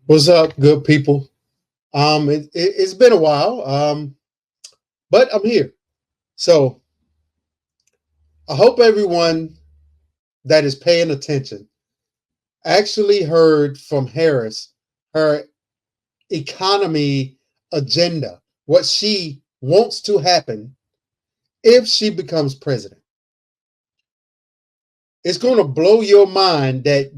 What's up, good people? It's been a while, but I'm here. So I hope everyone that is paying attention actually heard from Harris her economy agenda, what she wants to happen if she becomes president. It's going to blow your mind that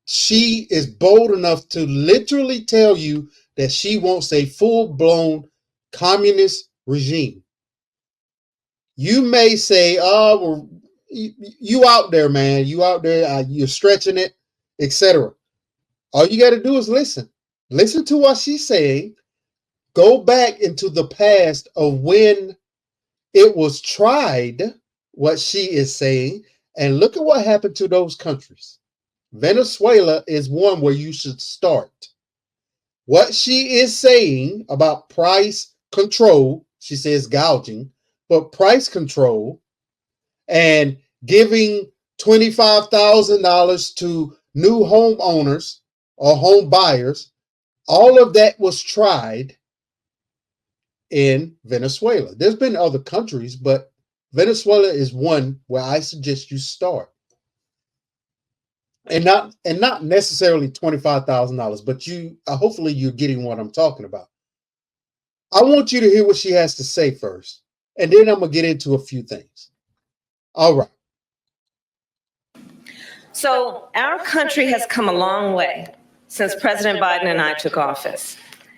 she is bold enough to literally tell you that she wants a full blown communist regime. You may say, "Oh, well, you out there, man. You out there. You're stretching it, etc." All you got to do is listen. Listen to what she's saying. Go back into the past of when it was tried, what she is saying, and look at what happened to those countries. Venezuela is one where you should start. What she is saying about price control, she says gouging, but price control and giving $25,000 to new homeowners or home buyers, all of that was tried in Venezuela. There's been other countries, but Venezuela is one where I suggest you start. And not necessarily $25,000, but you hopefully you're getting what I'm talking about. I want you to hear what she has to say first, and then I'm gonna get into a few things. All right. So our country has come a long way since President Biden and I took office.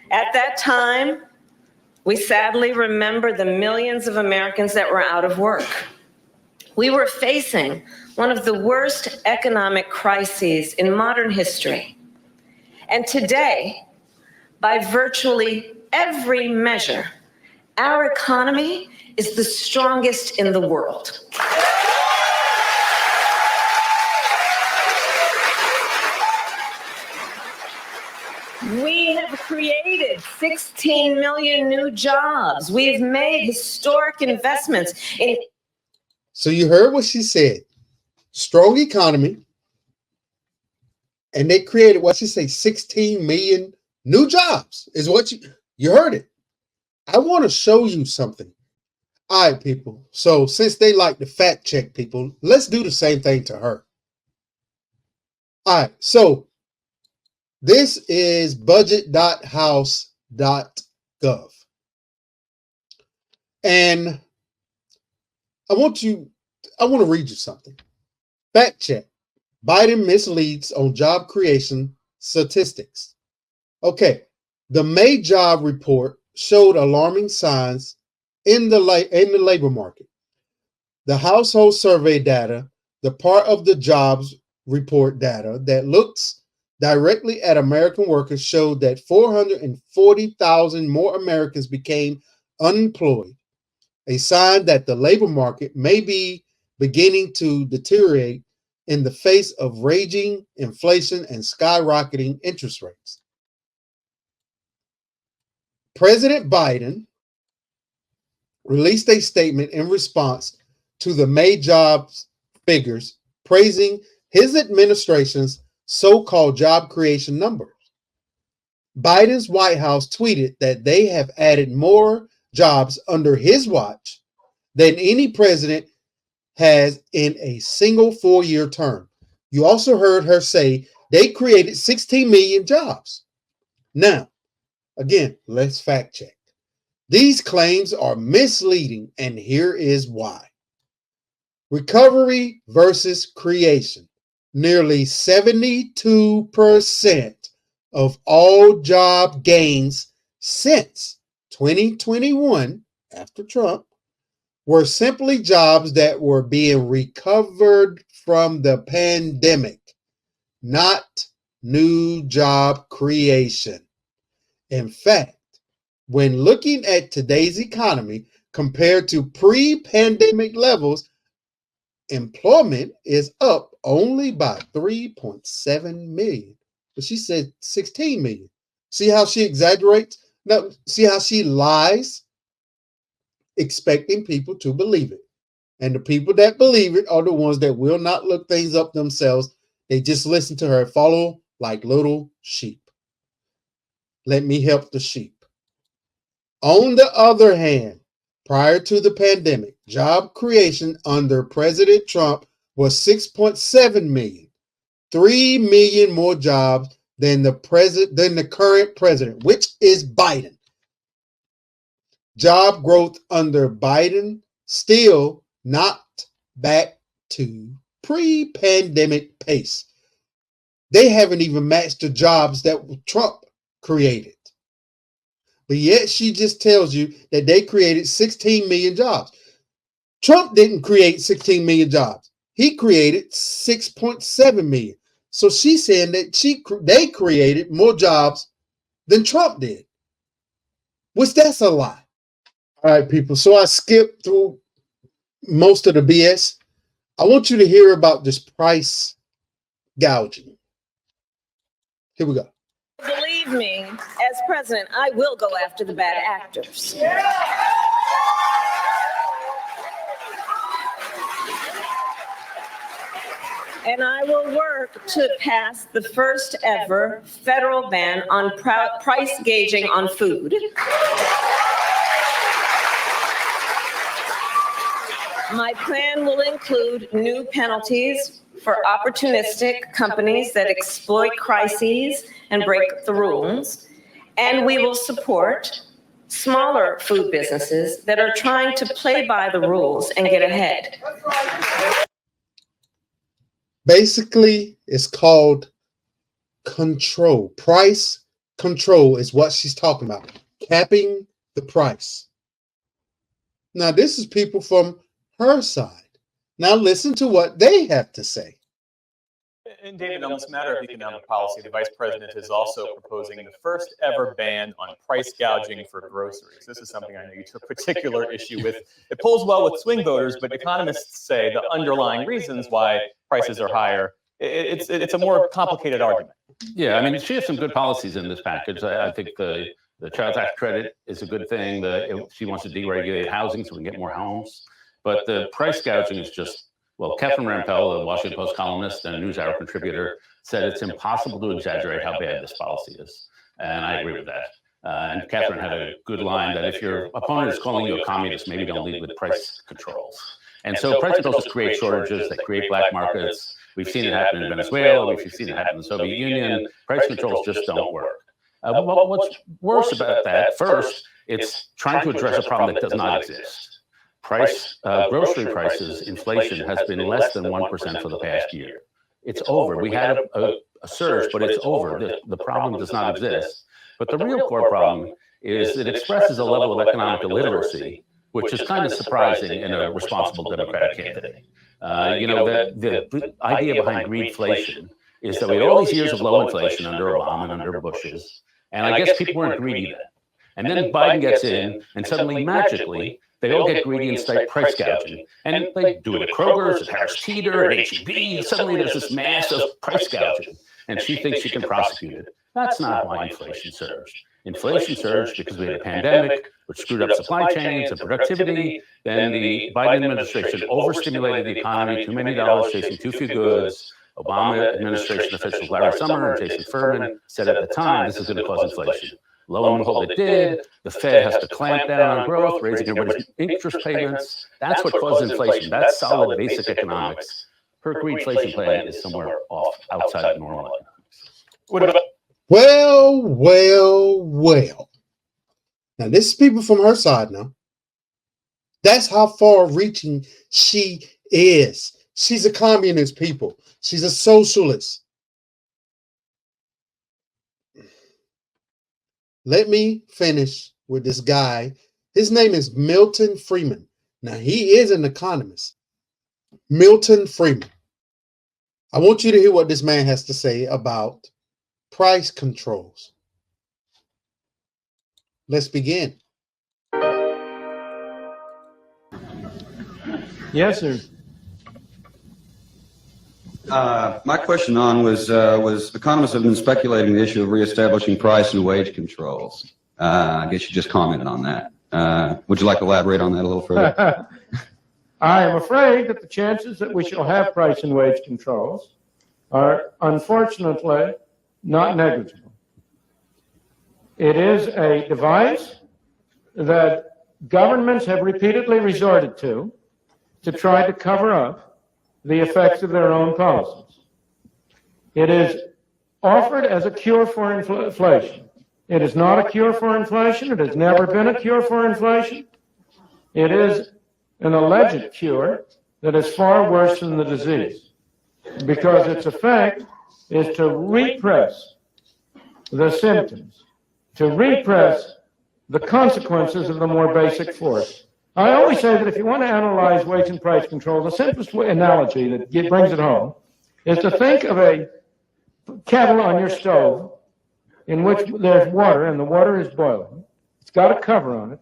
At that time, we sadly remember the millions of Americans that were out of work. We were facing one of the worst economic crises in modern history. And today, by virtually every measure, our economy is the strongest in the world. We have created 16 million new jobs. We've made historic investments in. So you heard what she said. Strong economy. And they created what she said, 16 million new jobs is what you heard it. I want to show you something. All right, people. So since they like to fact check people, let's do the same thing to her. All right. So this is budget.house.gov. And I want to read you something. Fact check. Biden misleads on job creation statistics. Okay. The May job report showed alarming signs in the labor market. The household survey data, the part of the jobs report data that looks directly at American workers, showed that 440,000 more Americans became unemployed, a sign that the labor market may be beginning to deteriorate in the face of raging inflation and skyrocketing interest rates. President Biden released a statement in response to the May jobs figures, praising his administration's so-called job creation numbers. Biden's White House tweeted that they have added more jobs under his watch than any president has in a single 4-year term. You also heard her say they created 16 million jobs. Now, again, let's fact check. These claims are misleading, and here is why. Recovery versus creation. Nearly 72% of all job gains since 2021, after Trump, were simply jobs that were being recovered from the pandemic, not new job creation. In fact, when looking at today's economy compared to pre-pandemic levels, employment is up only by 3.7 million. But she said 16 million. See how she exaggerates? Now, see how she lies, expecting people to believe it. And the people that believe it are the ones that will not look things up themselves. They just listen to her, follow like little sheep. Let me help the sheep. On the other hand, prior to the pandemic, job creation under President Trump was 6.7 million, 3 million more jobs than the current president, which is Biden. Job growth under Biden still not back to pre-pandemic pace. They haven't even matched the jobs that Trump created. But yet she just tells you that they created 16 million jobs. Trump didn't create 16 million jobs. He created 6.7 million. So she's saying that they created more jobs than Trump did, which that's a lie. All right, people. So I skipped through most of the BS. I want you to hear about this price gouging. Here we go. Believe me, as president, I will go after the bad actors. And I will work to pass the first ever federal ban on price gouging on food. My plan will include new penalties for opportunistic companies that exploit crises and break the rules, and we will support smaller food businesses that are trying to play by the rules and get ahead. Basically, it's called control. Price control is what she's talking about. Capping the price. Now, this is people from her side. Now, listen to what they have to say. And David, on this matter of economic policy, the Vice President is also proposing the first ever ban on price gouging for groceries. This is something I know you took particular issue with. It polls well with swing voters, but economists say the underlying reasons why prices are higher, it's a more complicated argument. Yeah, I mean, she has some good policies in this package. I think the child tax credit is a good thing. She wants to deregulate housing so we can get more homes. But the price gouging is just, well, Catherine Rampell, the Washington Post columnist and NewsHour contributor, said it's impossible to exaggerate how bad this policy is. And I agree with that. And Catherine had a good line that if your opponent is calling you a communist, maybe don't lead with price controls. And so price controls create shortages, they create black markets. We've seen it happen in Venezuela, we've seen it happen in the Soviet Union. Price controls just don't work. What's worse about that, first, it's trying to address a problem that does not exist. Grocery prices, inflation has been less than 1% for the past year. It's over. We had a surge, but it's over. The problem does not exist. But the real core problem is it expresses a level of economic illiteracy, which is kind of surprising in a responsible Democratic candidate. The idea behind greedflation is that we had all these years of low inflation under Obama and under Bush's, and I guess people weren't greedy then. And then Biden gets in, and suddenly, magically, they all get greedy and start price gouging. And they do it at Kroger's, at Harris Teeter, at H-E-B. Suddenly there's this mass of price gouging. And she thinks she can prosecute it. That's not why inflation surged. Inflation surged because we had a pandemic, which screwed up supply chains and productivity. Then the Biden administration overstimulated the economy, too many dollars chasing too few goods. Obama administration officials Larry Summer and Jason Furman said at the time, this is going to cause inflation. Lo and behold, it did. The Fed has to clamp down on growth, raising everybody's interest payments. That's what caused inflation. That's solid basic economics. Her greedflation plan is somewhere off outside of normal economics. What about? Well. Now, this is people from her side now. That's how far-reaching she is. She's a communist, people. She's a socialist. Let me finish with this guy. His name is Milton Freeman. Now, he is an economist. Milton Freeman. I want you to hear what this man has to say about price controls. Let's begin. Yes, sir. My question was economists have been speculating the issue of reestablishing price and wage controls. I guess you just commented on that. Would you like to elaborate on that a little further? I am afraid that the chances that we shall have price and wage controls are unfortunately not negligible. It is a device that governments have repeatedly resorted to try to cover up the effects of their own policies. It is offered as a cure for inflation. It is not a cure for inflation. It has never been a cure for inflation. It is an alleged cure that is far worse than the disease, because its effect is to repress the symptoms, to repress the consequences of the more basic force. I always say that if you want to analyze wage and price control, the simplest analogy that brings it home is to think of a kettle on your stove in which there's water, and the water is boiling. It's got a cover on it,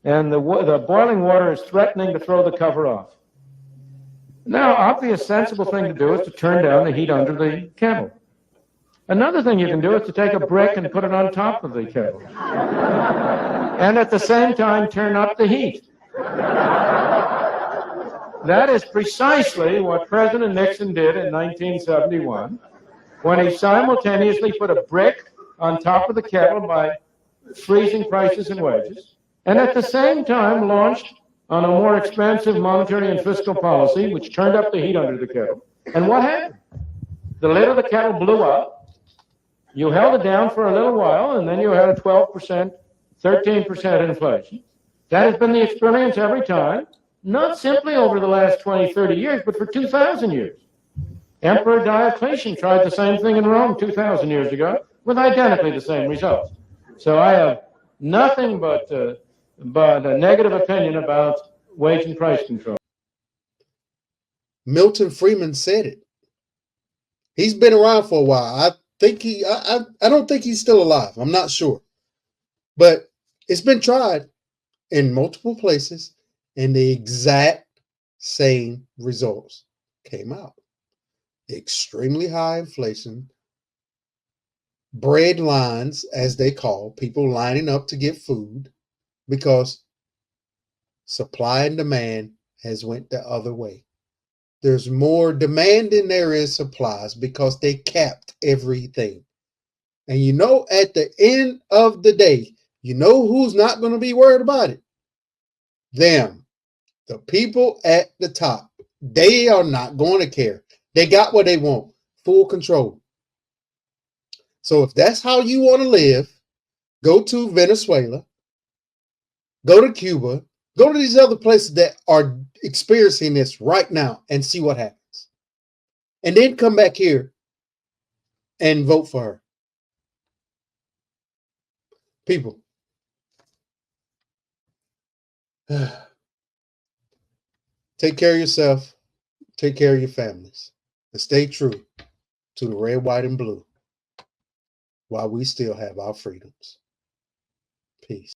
and the boiling water is threatening to throw the cover off. Now, obvious, sensible thing to do is to turn down the heat under the kettle. Another thing you can do is to take a brick and put it on top of the kettle, and at the same time turn up the heat. That is precisely what President Nixon did in 1971, when he simultaneously put a brick on top of the kettle by freezing prices and wages, and at the same time launched on a more expansive monetary and fiscal policy, which turned up the heat under the kettle. And what happened? The lid of the kettle blew up. You held it down for a little while, and then you had a 12%, 13% inflation. That has been the experience every time, not simply over the last 20, 30 years, but for 2,000 years. Emperor Diocletian tried the same thing in Rome 2,000 years ago with identically the same results. So I have nothing but a negative opinion about wage and price control. Milton Freeman said it. He's been around for a while. I don't think he's still alive. I'm not sure. But it's been tried in multiple places, and the exact same results came out. Extremely high inflation, bread lines, as they call people lining up to get food, because supply and demand has went the other way. There's more demand than there is supplies because they capped everything. And you know, at the end of the day, you know who's not going to be worried about it? Them. The people at the top. They are not going to care. They got what they want. Full control. So if that's how you want to live, go to Venezuela, go to Cuba, go to these other places that are experiencing this right now and see what happens. And then come back here and vote for her. People. Take care of yourself. Take care of your families. And stay true to the red, white, and blue while we still have our freedoms. Peace.